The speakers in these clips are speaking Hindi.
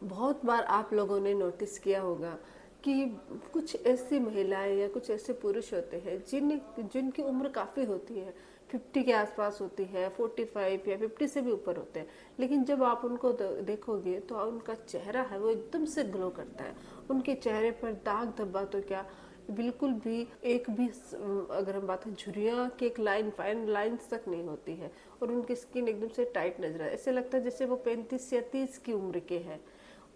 बहुत बार आप लोगों ने नोटिस किया होगा कि कुछ ऐसी महिलाएं या कुछ ऐसे पुरुष होते हैं जिनकी उम्र काफ़ी होती है, 50 के आसपास होती है, 45 या 50 से भी ऊपर होते हैं। लेकिन जब आप उनको देखोगे तो उनका चेहरा है वो एकदम से ग्लो करता है। उनके चेहरे पर दाग धब्बा तो क्या, बिल्कुल भी एक भी अगर हम बात करें झुर्रियाँ की एक लाइन, फाइन लाइन्स तक नहीं होती है। और उनकी स्किन एकदम से टाइट नजर आए, ऐसे लगता है जैसे वो 35 या 30 की उम्र के हैं।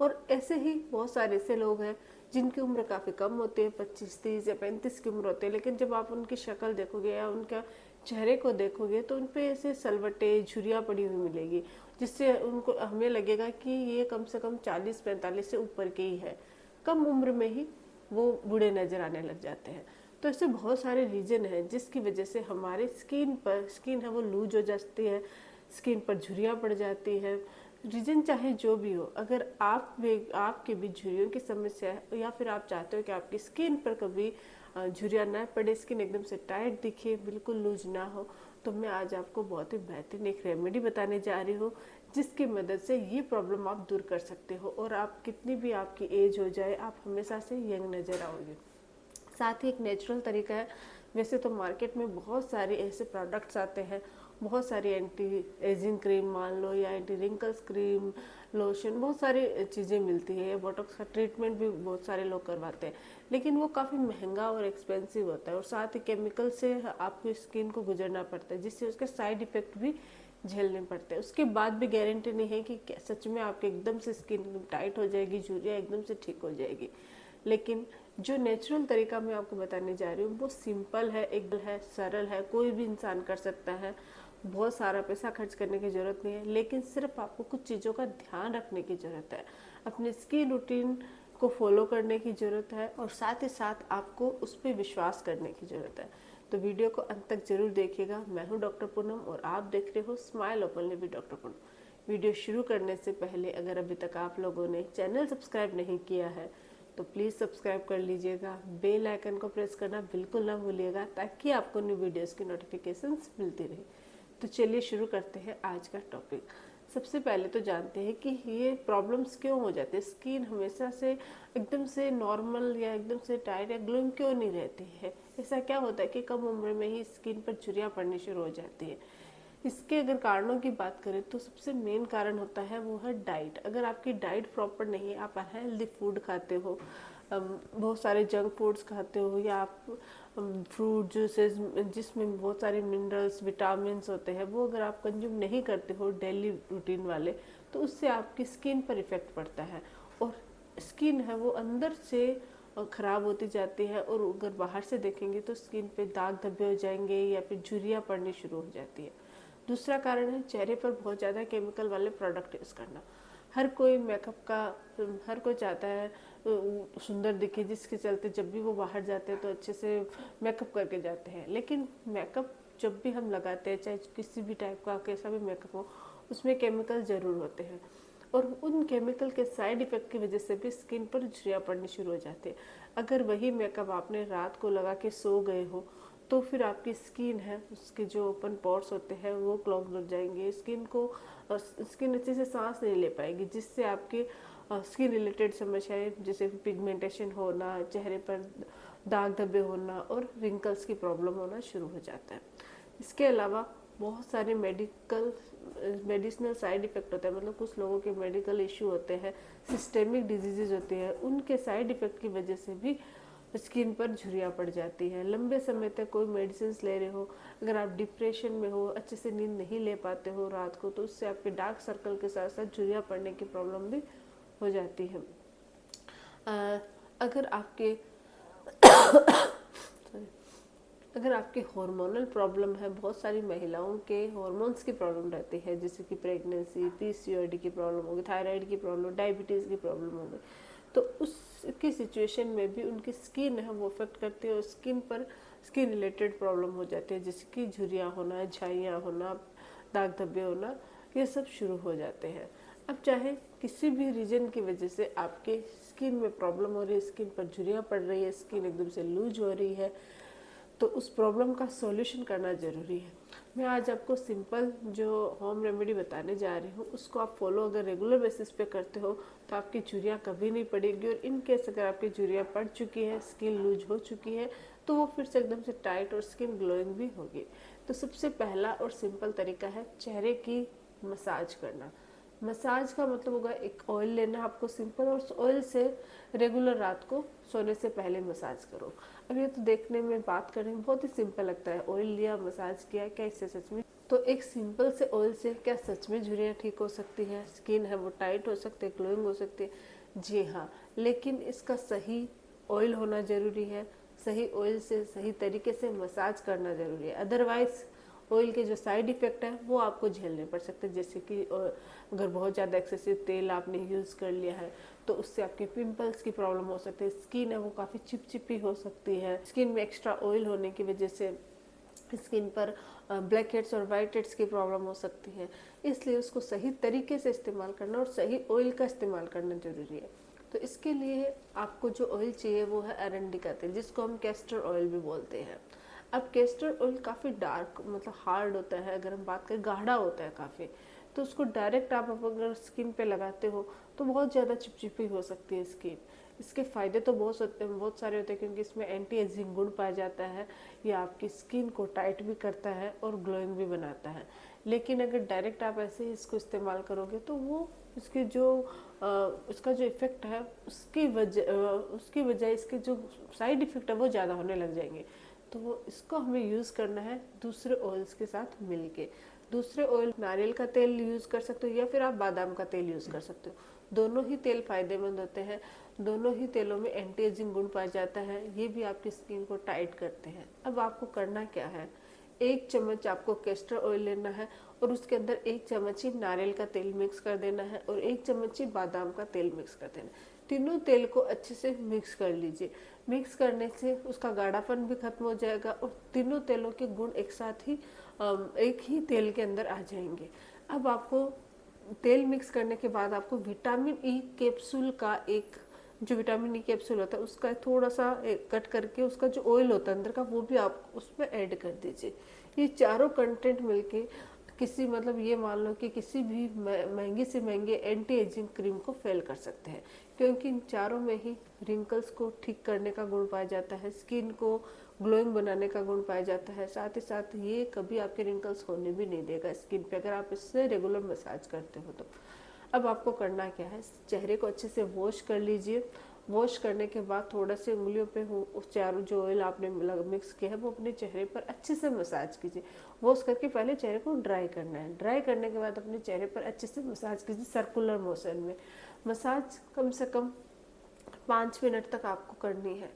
और ऐसे ही बहुत सारे ऐसे लोग हैं जिनकी उम्र काफ़ी कम होती है, 25, 30 या 35 की उम्र होती है, लेकिन जब आप उनकी शक्ल देखोगे या उनका चेहरे को देखोगे तो उन पे ऐसे सलवटे झुर्रियाँ पड़ी हुई मिलेगी, जिससे उनको हमें लगेगा कि ये कम से कम 40-45 से ऊपर के ही है। कम उम्र में ही वो बूढ़े नजर आने लग जाते हैं। तो ऐसे बहुत सारे रीजन हैं जिसकी वजह से हमारे स्किन है वो लूज हो जाती है, स्किन पर झुर्रियाँ पड़ जाती है। रीजन चाहे जो भी हो, अगर आपके भी झुर्रियों की समस्या है या फिर आप चाहते हो कि आपकी स्किन पर कभी झुर्रियाँ ना पड़े, स्किन एकदम से टाइट दिखे, बिल्कुल लूज ना हो, तो मैं आज आपको बहुत ही बेहतरीन एक रेमेडी बताने जा रही हूँ जिसकी मदद से ये प्रॉब्लम आप दूर कर सकते हो और आप कितनी भी आपकी एज हो जाए आप हमेशा से यंग नज़र आओगे। साथ ही एक नेचुरल तरीका है। वैसे तो मार्केट में बहुत सारे ऐसे प्रोडक्ट्स आते हैं, बहुत सारी एंटी एजिंग क्रीम मान लो या एंटी रिंकल्स क्रीम, लोशन, बहुत सारी चीज़ें मिलती है। बोटॉक्स का ट्रीटमेंट भी बहुत सारे लोग करवाते हैं, लेकिन वो काफ़ी महंगा और एक्सपेंसिव होता है और साथ ही केमिकल से आपकी स्किन को गुजरना पड़ता है, जिससे उसके साइड इफ़ेक्ट भी झेलने पड़ते हैं। उसके बाद भी गारंटी नहीं है कि सच में आपके एकदम से स्किन टाइट हो जाएगी, झुर्रियाँ एकदम से ठीक हो जाएगी। लेकिन जो नेचुरल तरीका मैं आपको बताने जा रही हूँ वो सिंपल है, एक है, सरल है, कोई भी इंसान कर सकता है। बहुत सारा पैसा खर्च करने की ज़रूरत नहीं है, लेकिन सिर्फ आपको कुछ चीज़ों का ध्यान रखने की ज़रूरत है, अपने स्किन रूटीन को फॉलो करने की ज़रूरत है और साथ ही साथ आपको उस पर विश्वास करने की ज़रूरत है। तो वीडियो को अंत तक जरूर देखिएगा। मैं हूँ डॉक्टर पूनम और आप देख रहे हो smile openly with doctor Poonam. Video शुरू करने से पहले अगर अभी तक आप लोगों ने चैनल सब्सक्राइब नहीं किया है तो प्लीज़ सब्सक्राइब कर लीजिएगा, बेल आइकन को प्रेस करना बिल्कुल ना भूलिएगा ताकि आपको न्यू वीडियोस की नोटिफिकेशंस मिलती रहे। तो चलिए शुरू करते हैं आज का टॉपिक। सबसे पहले तो जानते हैं कि ये प्रॉब्लम्स क्यों हो जाते हैं, स्किन हमेशा से एकदम से नॉर्मल या एकदम से टाइट या ग्लोइंग क्यों नहीं रहती है। ऐसा क्या होता है कि कम उम्र में ही स्किन पर झुर्रियाँ पड़नी शुरू हो जाती है। इसके अगर कारणों की बात करें तो सबसे मेन कारण होता है वो है डाइट। अगर आपकी डाइट प्रॉपर नहीं है, आप अनहेल्दी फूड खाते हो, बहुत सारे जंक फूड्स खाते हो, या आप फ्रूट जूसेस जिसमें बहुत सारे मिनरल्स विटामिन होते हैं वो अगर आप कंज्यूम नहीं करते हो डेली रूटीन वाले, तो उससे आपकी स्किन पर इफेक्ट पड़ता है और स्किन है वो अंदर से ख़राब होती जाती है। और अगर बाहर से देखेंगे तो स्किन पे दाग धब्बे हो जाएंगे या फिर झुर्रियाँ पड़नी शुरू हो जाती है। दूसरा कारण है चेहरे पर बहुत ज़्यादा केमिकल वाले प्रोडक्ट यूज़ करना। हर कोई मेकअप का, हर कोई चाहता है सुंदर दिखे, जिसके चलते जब भी वो बाहर जाते हैं तो अच्छे से मेकअप करके जाते हैं। लेकिन मेकअप जब भी हम लगाते हैं, चाहे किसी भी टाइप का कैसा भी मेकअप हो, उसमें केमिकल ज़रूर होते हैं और उन केमिकल के साइड इफ़ेक्ट की वजह से भी स्किन पर झुर्रियाँ पड़नी शुरू हो जाती है। अगर वही मेकअप आपने रात को लगा के सो गए हो तो फिर आपकी स्किन है उसके जो ओपन पोर्स होते हैं वो क्लॉग लग जाएंगे, स्किन अच्छे से सांस नहीं ले पाएगी, जिससे आपके स्किन रिलेटेड समस्याएं जैसे पिगमेंटेशन होना, चेहरे पर दाग धब्बे होना और रिंकल्स की प्रॉब्लम होना शुरू हो जाता है। इसके अलावा बहुत सारे मेडिसिनल साइड इफ़ेक्ट होता है, मतलब कुछ लोगों के मेडिकल इश्यू होते हैं, सिस्टेमिक डिजीजेज होते हैं, उनके साइड इफ़ेक्ट की वजह से भी स्किन पर झुर्रियाँ पड़ जाती है। लंबे समय तक कोई मेडिसिन ले रहे हो, अगर आप डिप्रेशन में हो, अच्छे से नींद नहीं ले पाते हो रात को, तो उससे आपके डार्क सर्कल के साथ साथ झुर्रियाँ पड़ने की प्रॉब्लम भी हो जाती है। अगर आपके अगर आपके हार्मोनल प्रॉब्लम है, बहुत सारी महिलाओं के हार्मोन्स की प्रॉब्लम रहती है, जैसे कि प्रेगनेंसी, पीसीओडी की प्रॉब्लम होगी, थायराइड की प्रॉब्लम, डायबिटीज़ की प्रॉब्लम होगी, तो उसकी सिचुएशन में भी उनकी स्किन है वो अफेक्ट करती है और स्किन रिलेटेड प्रॉब्लम हो जाती है, जैसे कि झुर्रियाँ होना, झाइयाँ होना, दाग धब्बे होना, ये सब शुरू हो जाते हैं। अब चाहे किसी भी रीजन की वजह से आपके स्किन में प्रॉब्लम हो रही है, स्किन पर झुर्रियाँ पड़ रही है, स्किन एकदम से लूज हो रही है, तो उस प्रॉब्लम का सॉल्यूशन करना ज़रूरी है। मैं आज आपको सिंपल जो होम रेमेडी बताने जा रही हूँ उसको आप फॉलो अगर रेगुलर बेसिस पे करते हो तो आपकी झुर्रियाँ कभी नहीं पड़ेगी। और इन केस अगर आपकी झुर्रियाँ पड़ चुकी है, स्किन लूज हो चुकी है, तो वो फिर से एकदम से टाइट और स्किन ग्लोइंग भी होगी। तो सबसे पहला और सिंपल तरीका है चेहरे की मसाज करना। मसाज का मतलब होगा एक ऑयल लेना आपको सिंपल, और उस ऑयल से रेगुलर रात को सोने से पहले मसाज करो। अब ये तो देखने में, बात करने में बहुत ही सिंपल लगता है, ऑयल लिया मसाज किया, क्या इससे सच में तो एक सिंपल से ऑयल से क्या सच में झुर्रियाँ ठीक हो सकती है, स्किन है वो टाइट हो सकती है, ग्लोइंग हो सकती है? जी हाँ, लेकिन इसका सही ऑयल होना ज़रूरी है, सही ऑयल से सही तरीके से मसाज करना ज़रूरी है। अदरवाइज ऑयल के जो साइड इफ़ेक्ट है वो आपको झेलने पड़ सकते हैं। जैसे कि अगर बहुत ज़्यादा एक्सेसिव तेल आपने यूज़ कर लिया है तो उससे आपके पिंपल्स की प्रॉब्लम हो सकती है, स्किन है वो काफ़ी चिपचिपी हो सकती है, स्किन में एक्स्ट्रा ऑयल होने की वजह से स्किन पर ब्लैक हेड्स और वाइट हेड्स की प्रॉब्लम हो सकती है। इसलिए उसको सही तरीके से इस्तेमाल करना और सही ऑयल का इस्तेमाल करना ज़रूरी है। तो इसके लिए आपको जो ऑयल चाहिए वो है अरंडी का तेल, जिसको हम कैस्टर ऑयल भी बोलते हैं। अब कैस्टर ऑयल काफ़ी डार्क मतलब हार्ड होता है, अगर हम बात करें गाढ़ा होता है काफ़ी, तो उसको डायरेक्ट आप अगर स्किन पे लगाते हो तो बहुत ज़्यादा चिपचिपी हो सकती है स्किन। इसके फ़ायदे तो बहुत सारे होते हैं, क्योंकि इसमें एंटी एजिंग गुण पाया जाता है, ये आपकी स्किन को टाइट भी करता है और ग्लोइंग भी बनाता है। लेकिन अगर डायरेक्ट आप ऐसे ही इसको इस्तेमाल करोगे तो वो इसके जो इसका जो इफ़ेक्ट है उसकी वजह इसके जो साइड इफ़ेक्ट है वो ज़्यादा होने लग जाएंगे। तो इसको हमें यूज़ करना है दूसरे ऑयल्स के साथ मिलके। दूसरे ऑयल नारियल का तेल यूज़ कर सकते हो या फिर आप बादाम का तेल यूज़ कर सकते हो। दोनों ही तेल फायदेमंद होते हैं, दोनों ही तेलों में एंटी एजिंग गुण पाया जाता है, ये भी आपकी स्किन को टाइट करते हैं। अब आपको करना क्या है, 1 चम्मच आपको कैस्टर ऑयल लेना है और उसके अंदर 1 चम्मच ही नारियल का तेल मिक्स कर देना है और 1 चम्मच ही बादाम का तेल मिक्स कर देना है। तीनों तेल को अच्छे से मिक्स कर लीजिए। मिक्स करने से उसका गाढ़ापन भी खत्म हो जाएगा और तीनों तेलों के गुण एक साथ ही एक ही तेल के अंदर आ जाएंगे। अब आपको तेल मिक्स करने के बाद आपको विटामिन ई कैप्सूल का एक जो विटामिन ई कैप्सूल होता है उसका थोड़ा सा कट करके उसका जो ऑयल होता है अंदर का वो भी आप उसमें ऐड कर दीजिए। ये चारों कंटेंट मिलके किसी मतलब ये मान लो कि किसी भी महंगी से महंगे एंटी एजिंग क्रीम को फेल कर सकते हैं, क्योंकि इन चारों में ही रिंकल्स को ठीक करने का गुण पाया जाता है, स्किन को ग्लोइंग बनाने का गुण पाया जाता है, साथ ही साथ ये कभी आपके रिंकल्स होने भी नहीं देगा स्किन पे अगर आप इससे रेगुलर मसाज करते हो तो। अब आपको करना क्या है, चेहरे को अच्छे से वॉश कर लीजिए। वॉश करने के बाद थोड़ा से उंगलियों पे उस चारों जो ऑयल आपने मिक्स किया है वो अपने चेहरे पर अच्छे से मसाज कीजिए। वॉश करके पहले चेहरे को ड्राई करना है, ड्राई करने के बाद अपने चेहरे पर अच्छे से मसाज कीजिए सर्कुलर मोशन में। मसाज कम से कम 5 मिनट तक आपको करनी है।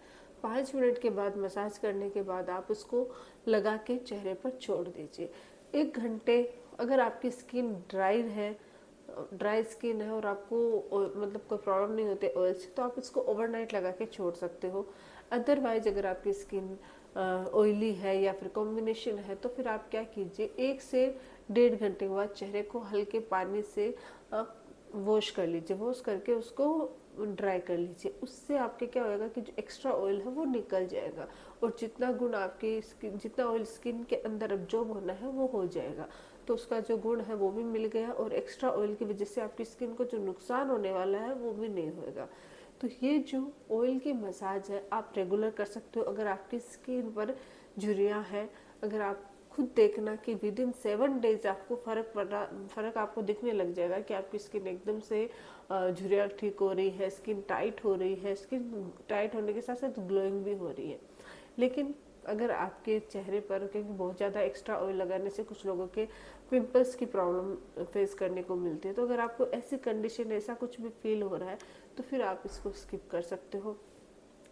5 मिनट के बाद मसाज करने के बाद आप उसको लगा के चेहरे पर छोड़ दीजिए 1 घंटे। अगर आपकी स्किन ड्राई स्किन है और आपको मतलब कोई प्रॉब्लम नहीं होती ऑयल से, तो आप इसको ओवरनाइट लगा के छोड़ सकते हो। अदरवाइज अगर आपकी स्किन ऑयली है या फिर कॉम्बिनेशन है तो फिर आप क्या कीजिए, 1 से 1.5 घंटे के बाद चेहरे को हल्के पानी से वॉश कर लीजिए। वॉश करके उसको ड्राई कर लीजिए। उससे आपके क्या होएगा कि जो एक्स्ट्रा ऑयल है वो निकल जाएगा और जितना गुण आपकी स्किन जितना ऑयल स्किन के अंदर अब्जॉर्ब होना है वो हो जाएगा। तो उसका जो गुण है वो भी मिल गया और एक्स्ट्रा ऑयल की वजह से आपकी स्किन को जो नुकसान होने वाला है वो भी नहीं होएगा। तो ये जो ऑयल की मसाज है आप रेगुलर कर सकते हो। अगर आपकी स्किन पर झुर्रियाँ हैं, अगर आप खुद देखना कि विद इन 7 डेज आपको फ़र्क आपको दिखने लग जाएगा कि आपकी स्किन एकदम से झुर्रियाँ ठीक हो रही है, स्किन टाइट हो रही है, स्किन टाइट होने के साथ साथ ग्लोइंग भी हो रही है। लेकिन अगर आपके चेहरे पर, क्योंकि बहुत ज़्यादा एक्स्ट्रा ऑयल लगाने से कुछ लोगों के पिंपल्स की प्रॉब्लम फेस करने को मिलती है, तो अगर आपको ऐसी कंडीशन ऐसा कुछ भी फील हो रहा है तो फिर आप इसको स्किप कर सकते हो।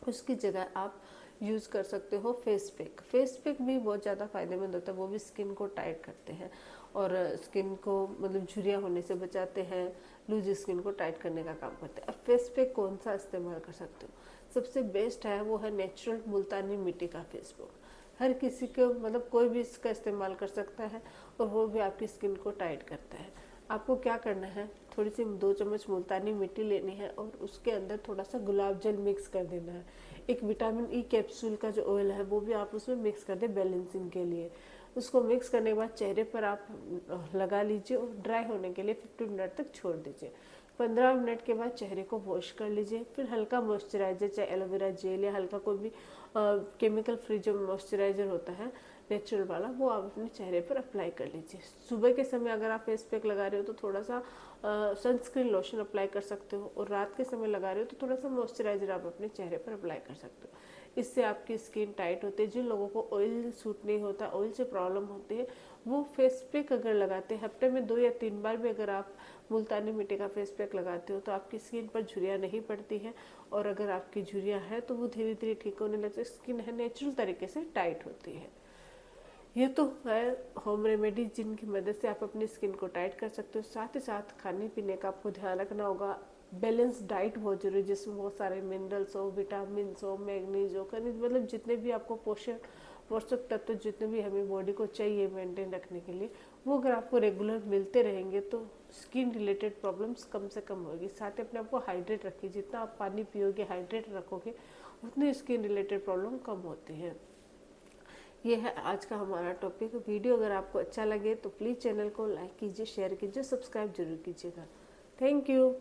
उसकी जगह आप यूज़ कर सकते हो फेस पैक। फेस पैक भी बहुत ज़्यादा फ़ायदेमंद होता है, वो भी स्किन को टाइट करते हैं और स्किन को मतलब झुर्रियाँ होने से बचाते हैं, लूज स्किन को टाइट करने का काम करते हैं। अब फेस पैक कौन सा इस्तेमाल कर सकते हो, सबसे बेस्ट है वो है नेचुरल मुल्तानी मिट्टी का फेस पैक। हर किसी को मतलब कोई भी इसका इस्तेमाल कर सकता है और वो भी आपकी स्किन को टाइट करता है। आपको क्या करना है, थोड़ी सी 2 चम्मच मुल्तानी मिट्टी लेनी है और उसके अंदर थोड़ा सा गुलाब जल मिक्स कर देना है। एक विटामिन ई कैप्सूल का जो ऑयल है वो भी आप उसमें मिक्स कर दें बैलेंसिंग के लिए। उसको मिक्स करने के बाद चेहरे पर आप लगा लीजिए और ड्राई होने के लिए 15 मिनट तक छोड़ दीजिए। 15 मिनट के बाद चेहरे को वॉश कर लीजिए। फिर हल्का मॉइस्चराइजर, चाहे एलोवेरा जेल या हल्का कोई भी केमिकल फ्री जो मॉइस्चराइजर होता है नेचुरल वाला, वो आप अपने चेहरे पर अप्लाई कर लीजिए। सुबह के समय अगर आप फेस पैक लगा रहे हो तो थोड़ा सा सनस्क्रीन लोशन अप्लाई कर सकते हो, और रात के समय लगा रहे हो तो थोड़ा सा मॉइस्चराइजर आप अपने चेहरे पर अप्लाई कर सकते हो। इससे आपकी स्किन टाइट होती है। जिन लोगों को ऑयल सूट नहीं होता, ऑयल से प्रॉब्लम होती है, वो फेस पैक अगर लगाते हैं हफ्ते में 2 या 3 बार भी अगर आप मुल्तानी मिट्टी का फेस पैक लगाते हो तो आपकी स्किन पर झुर्रियाँ नहीं पड़ती हैं, और अगर आपकी झुर्रियाँ हैं तो वो धीरे धीरे ठीक होने लगती है। स्किन है नेचुरल तरीके से टाइट होती है। ये तो है होम रेमेडी जिनकी मदद से आप अपनी स्किन को टाइट कर सकते हो। साथ ही साथ खाने पीने का आपको ध्यान रखना होगा। बैलेंस डाइट बहुत जरूरी है, जिसमें बहुत सारे मिनरल्स हो, विटामिन हो, मैग्नीज हो, खनिज, मतलब जितने भी आपको पोषक तत्व जितने भी हमें बॉडी को चाहिए मेंटेन रखने के लिए, वो अगर आपको रेगुलर मिलते रहेंगे तो स्किन रिलेटेड प्रॉब्लम्स कम से कम होगी। साथ ही अपने आप को हाइड्रेट रखिए। जितना आप पानी पियोगे, हाइड्रेट रखोगे, उतनी स्किन रिलेटेड प्रॉब्लम कम होती है। ये है आज का हमारा टॉपिक। वीडियो अगर आपको अच्छा लगे तो प्लीज़ चैनल को लाइक कीजिए, शेयर कीजिए, सब्सक्राइब जरूर कीजिएगा। Thank you.